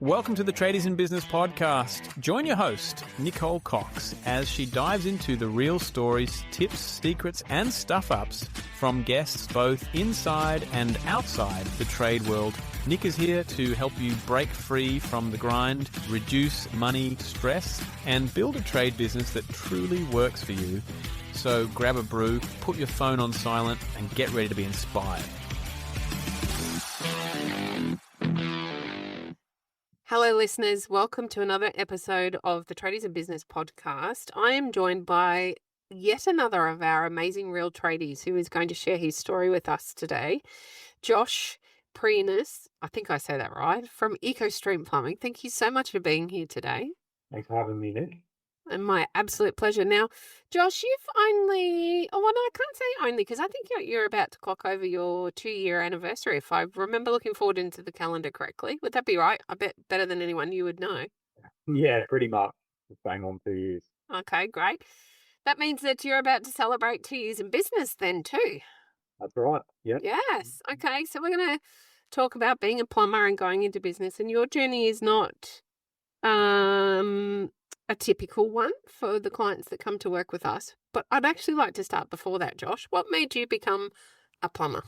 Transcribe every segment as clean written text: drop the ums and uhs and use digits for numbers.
Welcome to the Tradies in Business podcast. Join your host, Nicole Cox, as she dives into the real stories, tips, secrets, and stuff-ups from guests both inside and outside the trade world. Nick is here to help you break free from the grind, reduce money stress, and build a trade business that truly works for you. So grab a brew, put your phone on silent, and get ready to be inspired. Hello, listeners. Welcome to another episode of the Tradies in Business podcast. I am joined by yet another of our amazing real tradies who is going to share his story with us today. Josh Prineas, I think I say that right, from Ecostream Plumbing. Thank you so much for being here today. Thanks for having me, Nick. And my absolute pleasure. Now, Josh, you've only, oh, well, no, I can't say only because I think you're about to clock over your 2-year anniversary, if I remember looking forward into the calendar correctly. Would that be right? I bet better than anyone you would know. Yeah, pretty much. Just bang on 2 years. Okay, great. That means that you're about to celebrate 2 years in business then too. That's right. Yeah. Yes. Okay, so we're going to talk about being a plumber and going into business, and your journey is not a typical one for the clients that come to work with us. But I'd actually like to start before that, Josh. What made you become a plumber?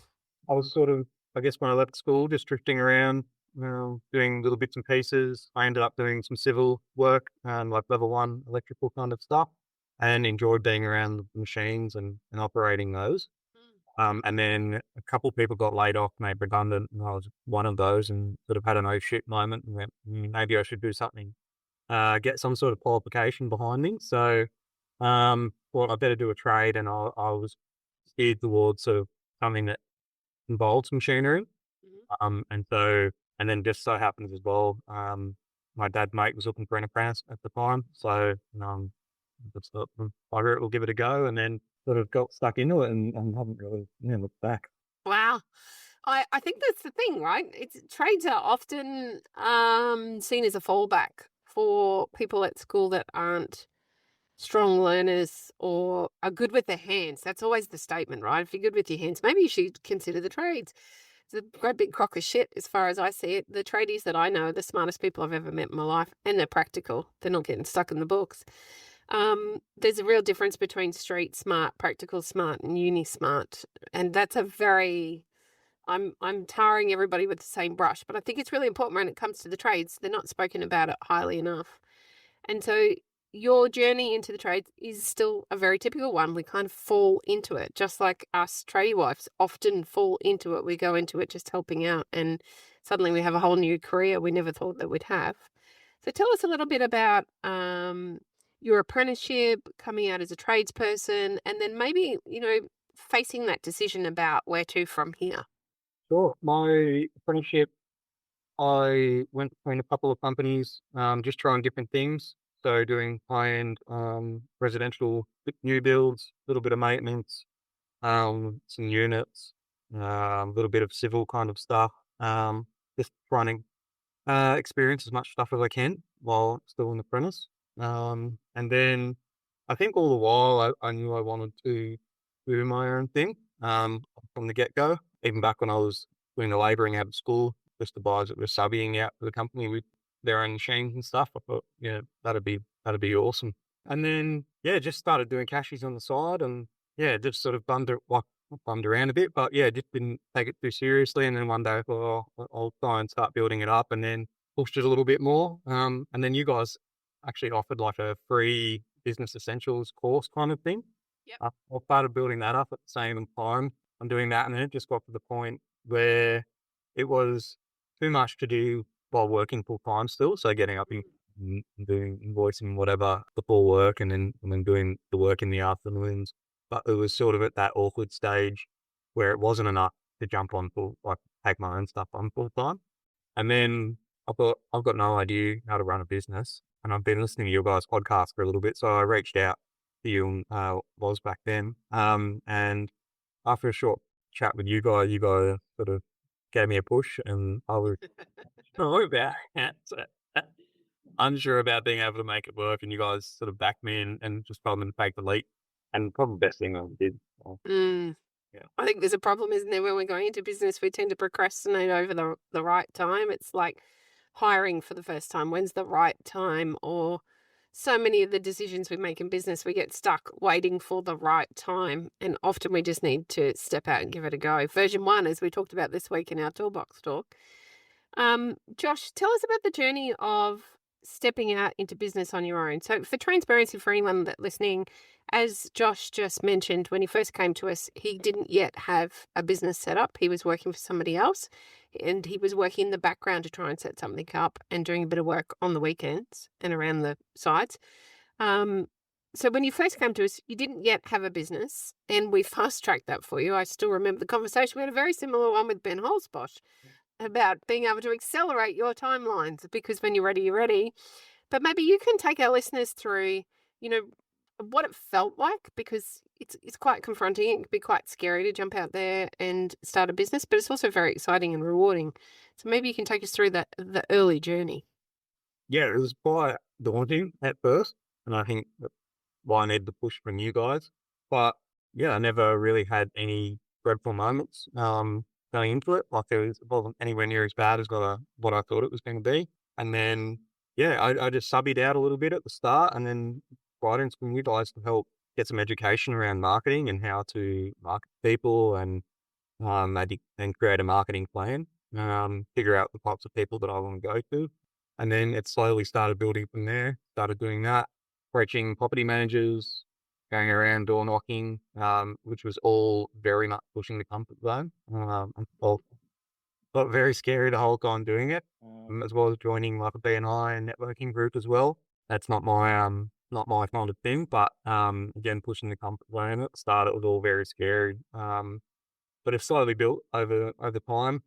I was sort of, I guess when I left school, just drifting around, doing little bits and pieces. I ended up doing some civil work and like level 1 electrical kind of stuff, and enjoyed being around the machines and operating those. And then a couple of people got laid off, made redundant, and I was one of those, and sort of had an oh shit moment and went, maybe I should do something, get some sort of qualification behind me. So, thought I better do a trade, and I was steered towards sort of something that involves machinery. And then just so happens as well, my dad's mate was looking for an apprentice at the time. So, just thought, bugger it, we'll give it a go. And then sort of got stuck into it and haven't really looked back. Wow. I think that's the thing, right? Trades are often seen as a fallback for people at school that aren't strong learners or are good with their hands. That's always the statement, right? If you're good with your hands, maybe you should consider the trades. It's a great big crock of shit as far as I see it. The tradies that I know are the smartest people I've ever met in my life, and they're practical. They're not getting stuck in the books. There's a real difference between street smart, practical smart, and uni smart. And that's I'm tarring everybody with the same brush, but I think it's really important when it comes to the trades. They're not spoken about it highly enough. And so your journey into the trades is still a very typical one. We kind of fall into it, just like us tradie wives often fall into it. We go into it just helping out, and suddenly we have a whole new career we never thought that we'd have. So tell us a little bit about your apprenticeship, coming out as a tradesperson, and then maybe, facing that decision about where to from here. Sure. My apprenticeship, I went between a couple of companies, just trying different things. So doing high-end residential new builds, a little bit of maintenance, some units, a little bit of civil kind of stuff, just trying to experience as much stuff as I can while still an apprentice. And then I think all the while I knew I wanted to do my own thing from the get-go, even back when I was doing the labouring out of school, just the guys that were subbing out for the company with their own machines and stuff. I thought, that'd be awesome. And then, just started doing cashies on the side, and just sort of bummed around a bit, but just didn't take it too seriously. And then one day I thought, I'll try and start building it up, and then pushed it a little bit more. And then you guys actually offered like a free business essentials course kind of thing. Yep. I started building that up at the same time. I'm doing that, and then it just got to the point where it was too much to do while working full time still. So getting up and doing invoicing, whatever, before work, and then doing the work in the afternoons. But it was sort of at that awkward stage where it wasn't enough to jump on take my own stuff on full time. And then I thought, I've got no idea how to run a business, and I've been listening to your guys' podcast for a little bit. So I reached out to you, was back then. And after a short chat with you guys sort of gave me a push, and I was unsure about being able to make it work, and you guys sort of backed me and just told me to take the leap, and probably the best thing I did. I think there's a problem, isn't there, when we're going into business, we tend to procrastinate over the right time. It's like hiring for the first time? When's the right time? Or so many of the decisions we make in business, we get stuck waiting for the right time. And often we just need to step out and give it a go. Version 1, as we talked about this week in our Toolbox talk. Josh, tell us about the journey of stepping out into business on your own. So, for transparency for anyone that listening, as Josh just mentioned, when he first came to us, he didn't yet have a business set up. He was working for somebody else, and he was working in the background to try and set something up and doing a bit of work on the weekends and around the sites. So when you first came to us, you didn't yet have a business, and we fast tracked that for you. I still remember the conversation. We had a very similar one with Ben Holzbosch about being able to accelerate your timelines, because when you're ready, you're ready. But maybe you can take our listeners through, you know, what it felt like, because it's quite confronting. It can be quite scary to jump out there and start a business, but it's also very exciting and rewarding. So maybe you can take us through the early journey. Yeah, it was quite daunting at first, and I think that's why I needed the push from you guys. But yeah, I never really had any dreadful moments going into it. Like it wasn't anywhere near as bad as what I thought it was going to be. And then yeah, I just subbed out a little bit at the start, and then brought in some you guys to help get some education around marketing and how to market people, and maybe then create a marketing plan, figure out the types of people that I want to go to. And then it slowly started building from there, started doing that, approaching property managers, going around door knocking, which was all very much pushing the comfort zone. I got very scary the whole time doing it, as well as joining like a BNI and networking group as well. That's not my kind of thing, but again, pushing the comfort zone at the start, it was all very scary. But it's slowly built over time,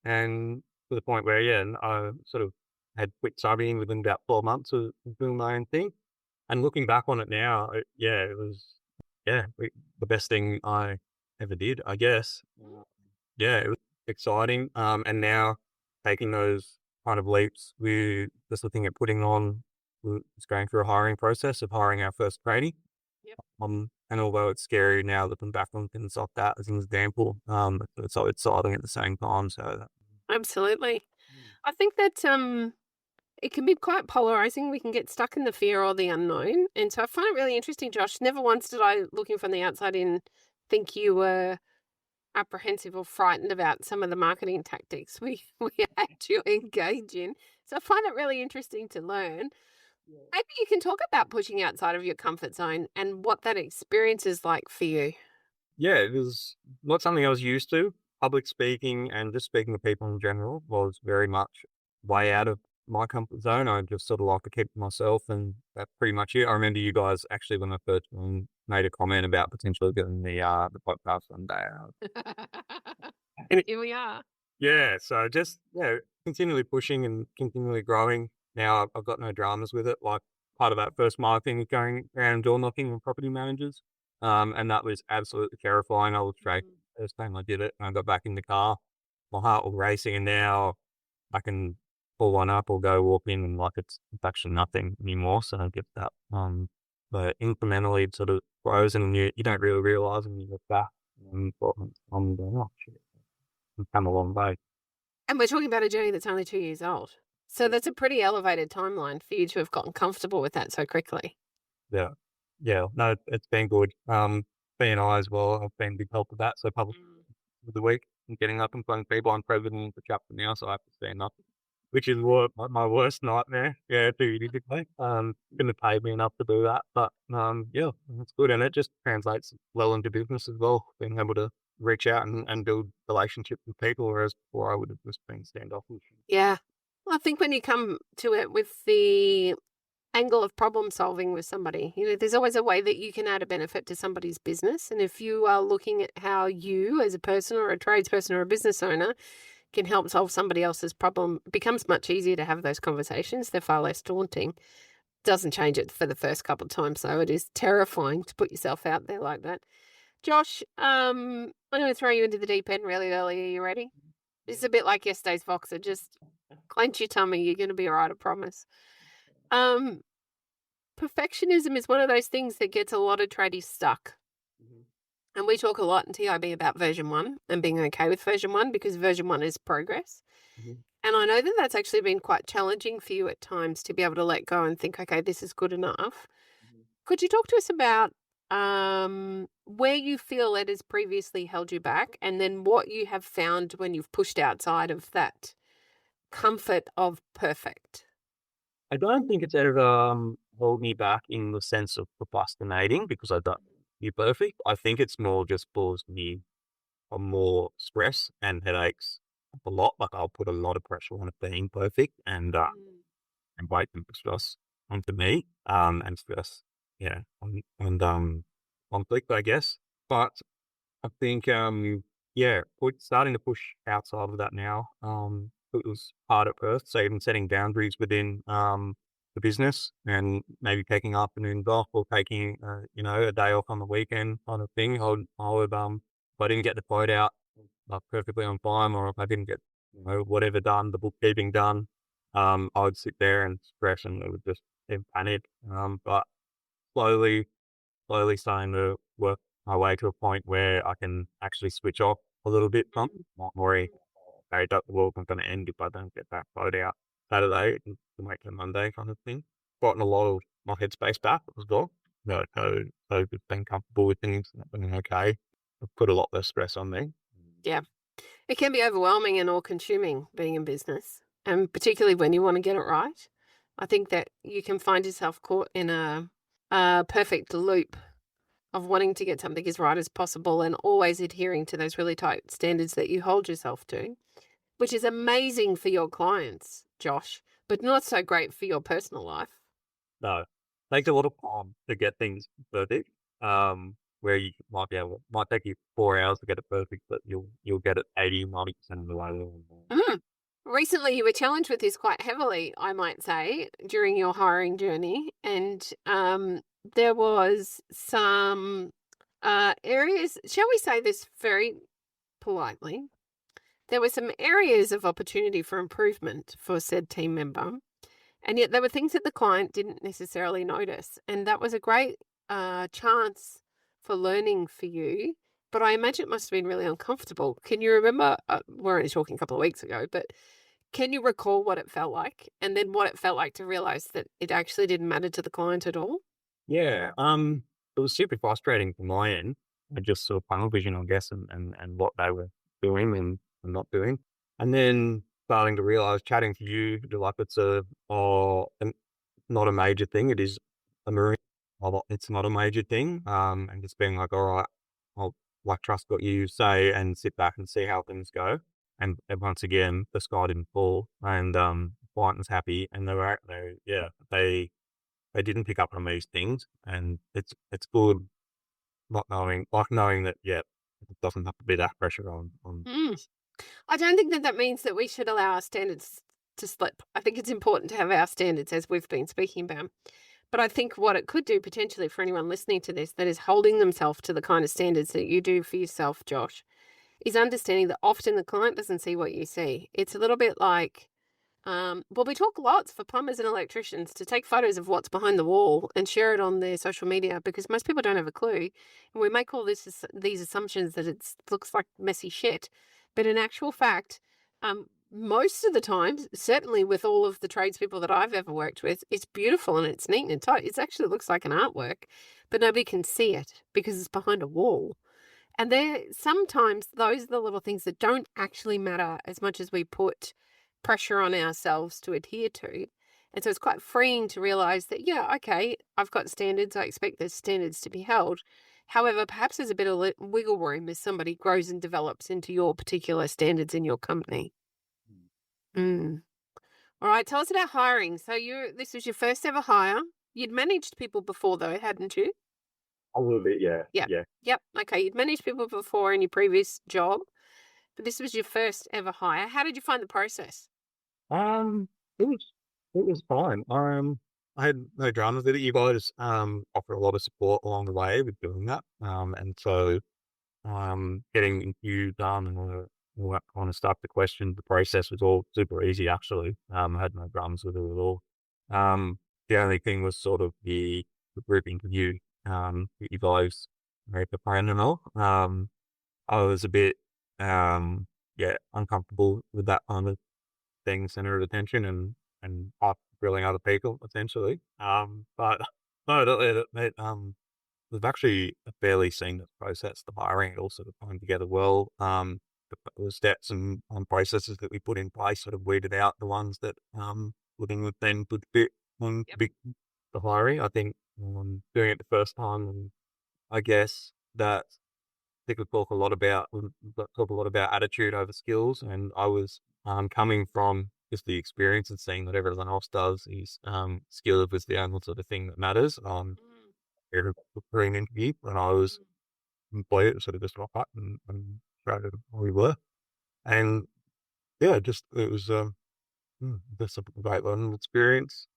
and to the point where, yeah, I sort of had quit subbing within about 12 months of doing my own thing. And looking back on it now, it was, the best thing I ever did, I guess. Yeah, it was exciting. And now taking those kind of leaps, we're just looking at we're just going through a hiring process of hiring our first tradie. Yep. And although it's scary now looking back on things like that as an example, it's so exciting at the same time. So Absolutely. I think that it can be quite polarizing. We can get stuck in the fear or the unknown. And so I find it really interesting, Josh. Never once did I, looking from the outside in, think you were apprehensive or frightened about some of the marketing tactics we had to engage in. So I find it really interesting to learn. Maybe you can talk about pushing outside of your comfort zone and what that experience is like for you. yeah, it was not something I was used to. Public speaking and just speaking to people in general was very much way out of my comfort zone. I just sort of like to keep to myself, and that's pretty much it. I remember you guys actually when I first made a comment about potentially getting the podcast someday. And Here we are. yeah, so just continually pushing and continually growing. Now I've got no dramas with it. Like part of that first mile thing was going around door knocking with property managers, and that was absolutely terrifying. I was straight first time I did it, and I got back in the car. My heart was racing, and now I can pull one up or go walk in, and like it's actually nothing anymore. So I get that. But incrementally, it sort of grows, and you don't really realize when you look back. But I'm going, oh shit, I've come a long way. And we're talking about a journey that's only 2 years old. So that's a pretty elevated timeline for you to have gotten comfortable with that so quickly. Yeah. Yeah. No, it's been good. BNI as well. I've been a big help with that. So public of the week and getting up in front of people. I'm president of the chapter now, so I have to stand up, which is what my worst nightmare. Yeah, theoretically. Gonna pay me enough to do that. But yeah, it's good. And it just translates well into business as well, being able to reach out and build relationships with people, whereas before I would have just been standoffish. Yeah. Well, I think when you come to it with the angle of problem solving with somebody, there's always a way that you can add a benefit to somebody's business. And if you are looking at how you as a person or a tradesperson or a business owner can help solve somebody else's problem, it becomes much easier to have those conversations. They're far less daunting. Doesn't change it for the first couple of times, though. It is terrifying to put yourself out there like that. Josh, I'm going to throw you into the deep end really early. Are you ready? It's a bit like yesterday's Voxer. Just clench your tummy. You're going to be all right, I promise. Perfectionism is one of those things that gets a lot of tradies stuck. And we talk a lot in TIB about version 1 and being okay with version 1 because version 1 is progress. Mhm. And I know that that's actually been quite challenging for you at times to be able to let go and think, okay, this is good enough. Could you talk to us about where you feel it has previously held you back and then what you have found when you've pushed outside of that comfort of perfect? I don't think it's ever held me back in the sense of procrastinating because I don't be perfect. I think it's more just caused me more stress and headaches a lot. Like I'll put a lot of pressure on it being perfect Mm. and weight and stress onto me and stress yeah on conflict I guess. But I think, yeah, starting to push outside of that now. It was hard at first, so even setting boundaries within the business and maybe taking afternoons off or taking, a day off on the weekend kind of thing. If I didn't get the quote out perfectly on time, or if I didn't get, whatever done, the bookkeeping done, I would sit there and stress and it would just panic. But slowly starting to work my way to a point where I can actually switch off a little bit from not worry, okay, the world's not going to end if I don't get that quote out Saturday and to make it Monday kind of thing. Gotten a lot of my headspace back as well. Just being comfortable with things, being okay. I've put a lot less stress on me. Yeah. It can be overwhelming and all consuming being in business, and particularly when you want to get it right. I think that you can find yourself caught in a perfect loop of wanting to get something as right as possible and always adhering to those really tight standards that you hold yourself to, which is amazing for your clients, Josh, but not so great for your personal life. No, takes a lot of time to get things perfect. Where you might take you 4 hours to get it perfect, but you'll get it 80, 90% of the way there. Mm. Recently, you were challenged with this quite heavily, I might say, during your hiring journey, and there was some areas. Shall we say this very politely? There were some areas of opportunity for improvement for said team member, and yet there were things that the client didn't necessarily notice, and that was a great chance for learning for you. But I imagine it must have been really uncomfortable. Can you remember? We're only talking a couple of weeks ago, but can you recall what it felt like, and then what it felt like to realize that it actually didn't matter to the client at all? Yeah, it was super frustrating from my end. I just saw tunnel vision, I guess, and what they were doing and not doing. And then starting to realize, chatting to you, like not a major thing. It is a marine. It's not a major thing. And just being like, all right, I'll like trust what you say and sit back and see how things go. And once again, the sky didn't fall, and client was happy, and they didn't pick up on these things, and it's good not knowing that it doesn't have to be that pressure on. Mm. I don't think that that means that we should allow our standards to slip. I think it's important to have our standards, as we've been speaking about. But I think what it could do potentially for anyone listening to this that is holding themselves to the kind of standards that you do for yourself, Josh, is understanding that often the client doesn't see what you see. It's a little bit like, well, we talk lots for plumbers and electricians to take photos of what's behind the wall and share it on their social media because most people don't have a clue. And we make all these assumptions that it looks like messy shit. But in actual fact, most of the time, certainly with all of the tradespeople that I've ever worked with, it's beautiful and it's neat and tight. It actually looks like an artwork, but nobody can see it because it's behind a wall. And there sometimes those are the little things that don't actually matter as much as we put pressure on ourselves to adhere to. And so it's quite freeing to realize that, yeah, okay, I've got standards. I expect those standards to be held. However, perhaps there's a bit of wiggle room as somebody grows and develops into your particular standards in your company. Mm. All right, tell us about hiring. So this was your first ever hire. You'd managed people before though, hadn't you? A little bit, yeah, Yeah. yeah. Yep. Okay. You'd managed people before in your previous job, but this was your first ever hire. How did you find the process? Um, it was fine. I had no dramas with it. You guys offer a lot of support along the way with doing that. And so getting you done and all that kind of stuff, the process was all super easy actually. I had no dramas with it at all. The only thing was sort of the group interview. You guys very professional. I was a bit, uncomfortable with that kind of thing, center of attention and off grilling other people essentially. But no, we've actually a fairly seamless process. The hiring it all sort of came together well. The steps and processes that we put in place sort of weeded out the ones that looking with then would fit on Yep. the hiring. I think doing it the first time, and I guess that I think we talk a lot about attitude over skills, and I was coming from just the experience and seeing what everyone else does is skill was the only sort of thing that matters. Mm, Here for an interview, and I was mm. employed sort of just rock up and started where we were, and yeah, just it was just a great learning experience.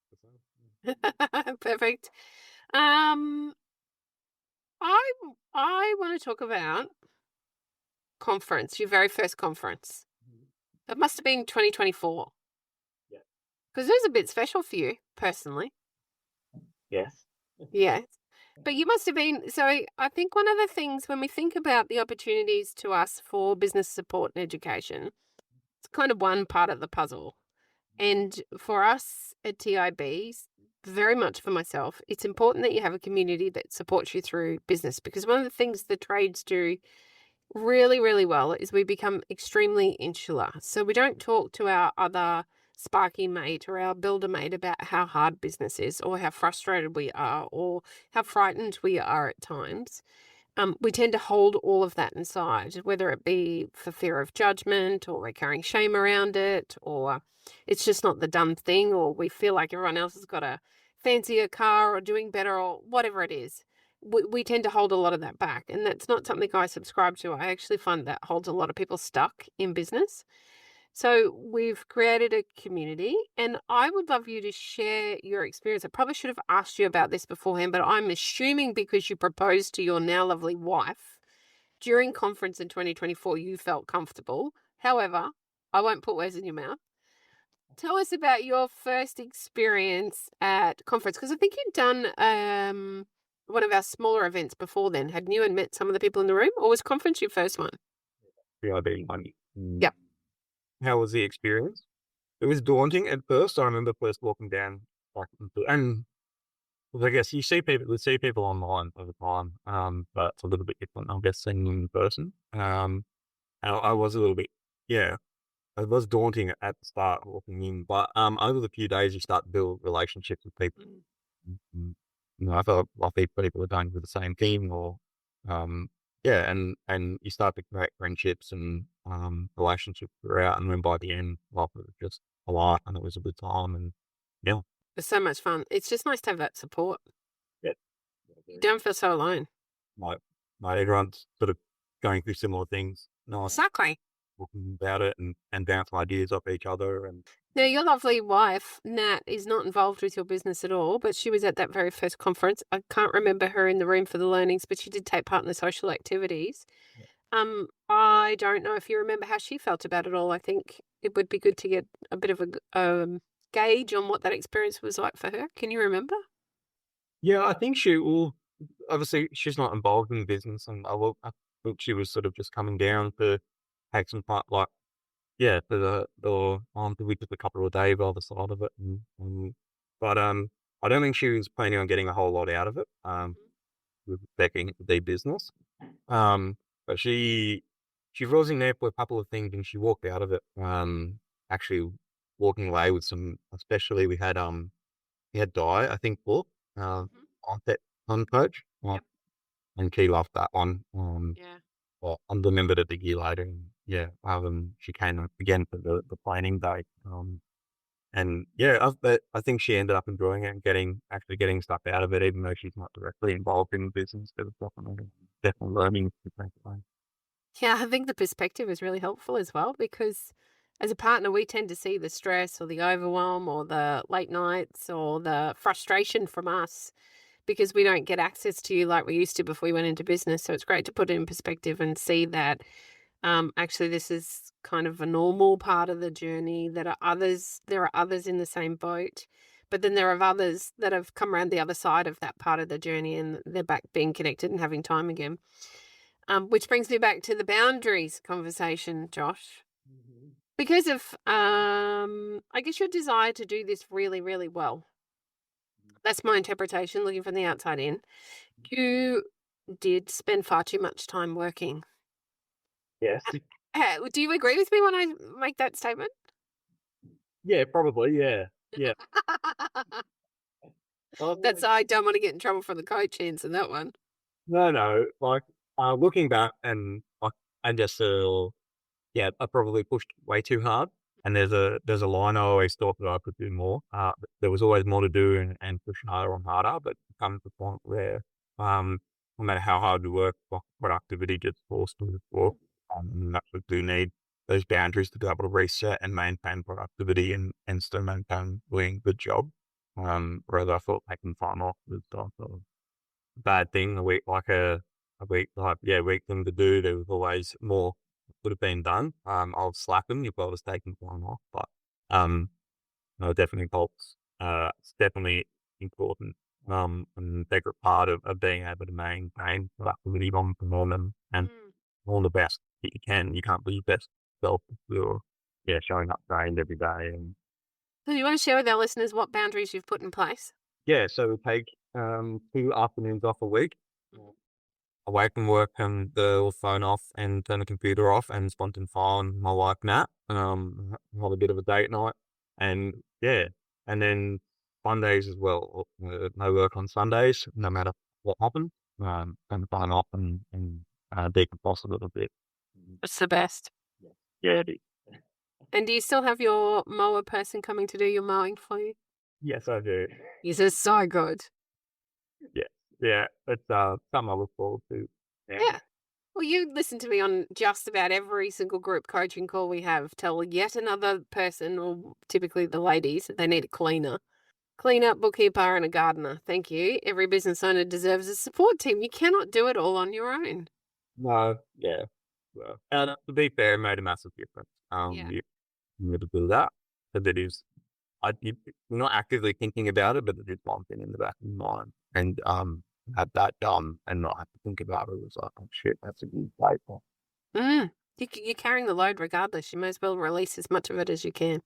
Perfect. Um, I I want to talk about conference, your very first conference. It must have been 2024 Yeah. because it was a bit special for you personally. Yes. Yes. But you must have been. So I think one of the things when we think about the opportunities to us for business support and education, it's kind of one part of the puzzle. And for us at TIB, very much for myself, it's important that you have a community that supports you through business because one of the things the trades do really, really well is we become extremely insular. So we don't talk to our other sparky mate or our builder mate about how hard business is or how frustrated we are or how frightened we are at times. We tend to hold all of that inside, whether it be for fear of judgment or we're carrying shame around it, or it's just not the done thing, or we feel like everyone else has got a fancier car or doing better or whatever it is. We tend to hold a lot of that back. And that's not something I subscribe to. I actually find that holds a lot of people stuck in business. So we've created a community, and I would love you to share your experience. I probably should have asked you about this beforehand, but I'm assuming because you proposed to your now lovely wife during conference in 2024, you felt comfortable. However, I won't put words in your mouth. Tell us about your first experience at conference, because I think you'd done one of our smaller events before then, hadn't you, and met some of the people in the room, or was conference your first one? Yeah, being money. Yep. How was the experience? It was daunting at first. I remember first walking down, like, and well, I guess we see people online all the time, but it's a little bit different, I guess, seeing them in person. And I was a little bit, yeah, it was daunting at the start walking in, but over the few days you start to build relationships with people. Mm. Mm, I felt like people are going with the same team, or um, yeah, and you start to create friendships and relationships throughout, and then by the end, life was just a lot, and it was a good time, and yeah, It's so much fun. It's just nice to have that support. yeah, You don't feel so alone. like, everyone's sort of going through similar things. Nice Exactly. talking about it and bouncing ideas off each other. And Now, your lovely wife, Nat, is not involved with your business at all, but she was at that very first conference. I can't remember her in the room for the learnings, but she did take part in the social activities. I don't know if you remember how she felt about it all. I think it would be good to get a bit of a gauge on what that experience was like for her. Can you remember? yeah, I think she will. Obviously, she's not involved in the business, and I think she was sort of just coming down to take some part, like, yeah, for we took a couple of days by the side of it, but I don't think she was planning on getting a whole lot out of it. With expecting it to be business. Um, but she was in there for a couple of things, and she walked out of it. Actually walking away with some, especially we had Di, I think, book Mm-hmm. on that on coach, Yep. and she loved that one. Yeah. Well, I remembered it a year later, and yeah, she came up again for the planning day. And yeah, I think she ended up enjoying it and actually getting stuff out of it, even though she's not directly involved in the business. There was definitely learning. Yeah, I think the perspective is really helpful as well because as a partner, we tend to see the stress or the overwhelm or the late nights or the frustration from us because we don't get access to you like we used to before we went into business. So it's great to put it in perspective and see that actually this is kind of a normal part of the journey. There are others in the same boat. But then there are others that have come around the other side of that part of the journey and they're back being connected and having time again. Which brings me back to the boundaries conversation, Josh. Because of, I guess, your desire to do this really, really well. That's my interpretation, looking from the outside in. You did spend far too much time working. Yes. Do you agree with me when I make that statement? Yeah, probably. Yeah. Yeah. I don't want to get in trouble from the coach answer that one. No. Like, looking back and like, I just yeah, I probably pushed way too hard. And there's a line I always thought that I could do more. There was always more to do and push harder and harder, but it comes to the point where, no matter how hard you work, productivity gets forced to the floor. And that's what do need those boundaries to be able to reset and maintain productivity and still maintain doing the job. Whereas I thought taking time off was sort of a bad thing. Week thing to do. There was always more would have been done. I'll slack them if I was taking time off, but no, it definitely helps. It's definitely important. And a bigger part of being able to maintain productivity long term and all the best that you can. You can't be your best self if you're showing up drained every day. And So you want to share with our listeners what boundaries you've put in place? yeah, so we take 2 afternoons off a week. Away from work, and the phone off and turn the computer off and spend some time my wife nap. Have a bit of a date night, and and then Sundays as well. No work on Sundays, no matter what happens. Kind of phone off and decompress a little bit. It's the best. Yeah, it is. And do you still have your mower person coming to do your mowing for you? Yes, I do. This is so good. Yeah, it's something I look forward to. Yeah. Well, you listen to me on just about every single group coaching call we have. Tell yet another person, or typically the ladies, that they need a cleaner. Cleaner, bookkeeper, and a gardener. Thank you. Every business owner deserves a support team. You cannot do it all on your own. No, yeah. Well, and to be fair, it made a massive difference. Yeah. You able to do that, but it is. You're not actively thinking about it, but it is one thing in the back of your mind. And have that done and not have to think about it. It was like, oh shit, that's a good paper. You're carrying the load regardless. You may as well release as much of it as you can.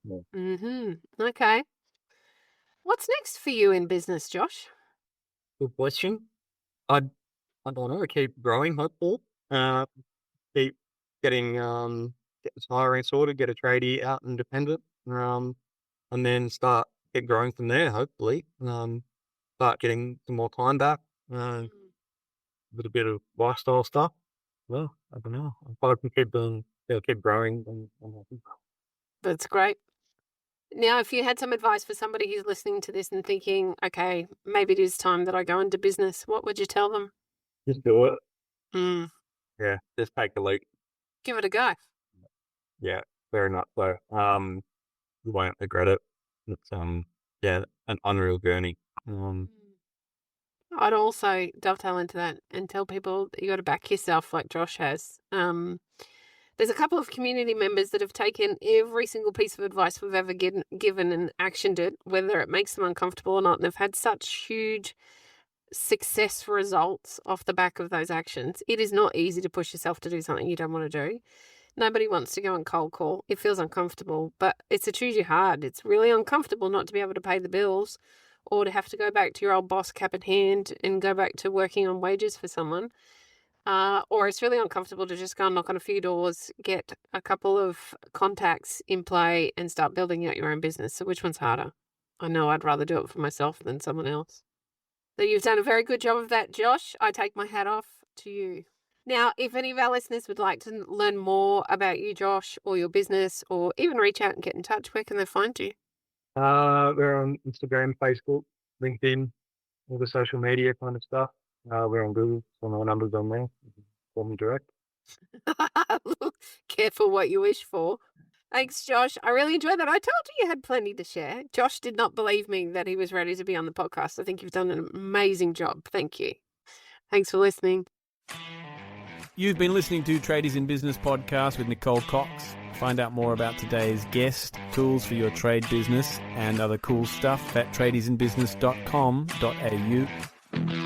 Yeah. Okay. What's next for you in business, Josh? Good question. I don't know. Keep growing, hopeful. Keep getting get this hiring sorted, get a tradie out independent. And then keep growing from there. Hopefully, start getting some more time back. With a bit of lifestyle stuff. Well, I don't know. If I can keep growing. That's great. Now, if you had some advice for somebody who's listening to this and thinking, okay, maybe it is time that I go into business, what would you tell them? Just do it. Mm. Yeah, just take a leap. Give it a go. Yeah, very much so. You won't regret it. It's an unreal journey. I'd also dovetail into that and tell people that you got to back yourself like Josh has. There's a couple of community members that have taken every single piece of advice we've ever given and actioned it, whether it makes them uncomfortable or not. And they've had such huge success results off the back of those actions. It is not easy to push yourself to do something you don't want to do. Nobody wants to go on cold call. It feels uncomfortable, but it's a choose your heart. It's really uncomfortable not to be able to pay the bills or to have to go back to your old boss cap in hand and go back to working on wages for someone. Or it's really uncomfortable to just go and knock on a few doors, get a couple of contacts in play and start building out your own business. So which one's harder? I know I'd rather do it for myself than someone else. So you've done a very good job of that, Josh. I take my hat off to you. Now, if any of our listeners would like to learn more about you, Josh, or your business, or even reach out and get in touch, where can they find you? We're on Instagram, Facebook, LinkedIn, all the social media kind of stuff. We're on Google, so our numbers on there. You can call me direct. Careful what you wish for. Thanks, Josh. I really enjoyed that. I told you had plenty to share. Josh did not believe me that he was ready to be on the podcast. I think you've done an amazing job. Thank you. Thanks for listening. You've been listening to Tradies in Business podcast with Nicole Cox. Find out more about today's guest, tools for your trade business, and other cool stuff at tradiesinbusiness.com.au.